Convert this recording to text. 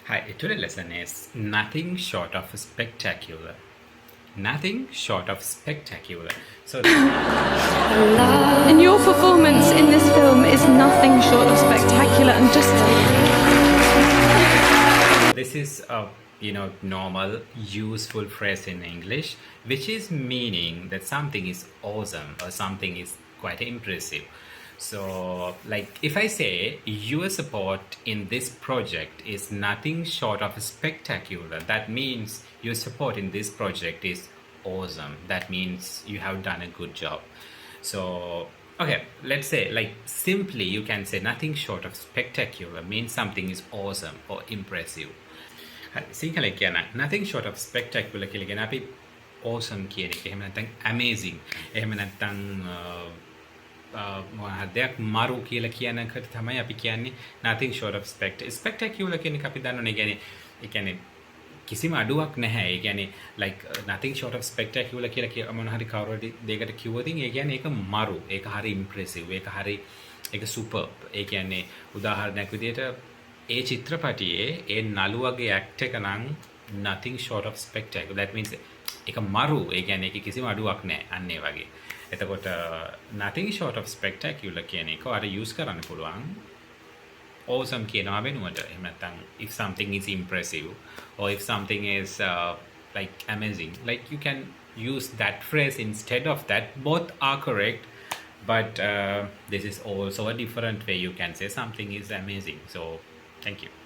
Hi, today's lesson is nothing short of spectacular. Nothing short of spectacular. So, And your performance in this film is nothing short of spectacular and just this is a normal useful phrase in English, which is meaning that something is awesome or something is quite impressive. So, like if I say your support in this project is nothing short of spectacular, that means your support in this project is awesome. That means you have done a good job. So, okay, let's say like simply you can say nothing short of spectacular means something is awesome or impressive. Sinhala කියන nothing short of spectacular කියලා කියන අපි awesome කියන එක. එහෙම නැත්නම් amazing. එහෙම නැත්නම් දෙයක් මරු කියලා කියන එකට තමයි අපි කියන්නේ nothing short of spectacular කියන එක අපි දන්නවනේ. ඒ කියන්නේ කිසිම අඩුවක් නැහැ. ඒ කියන්නේ like nothing short of spectacular කියලා මොන හරි කවුරු හරි දෙයකට කිව්වොත් ඒ කියන්නේ ඒක මරු. ඒක හරි impressive. ඒක superb. ඒ කියන්නේ උදාහරණයක් විදිහට ඒ චිත්‍රපටියේ ඒ නළුවගේ ඇක්ට් එක නම් nothing short of spectacular. That means ඒක මරු. ඒ කියන්නේ ඒකේ කිසිම අඩුවක් නැහැ. අන්න ඒ වගේ. එතකොට nothing short of spectacular කියන එක අර use කරන්න පුළුවන් awesome කියනවා වෙනුවට. එහෙම නැත්නම් if something is impressive or if something is like amazing, like you can use that phrase instead of that. Both are correct, but this is also a different way you can say something is amazing. So thank you.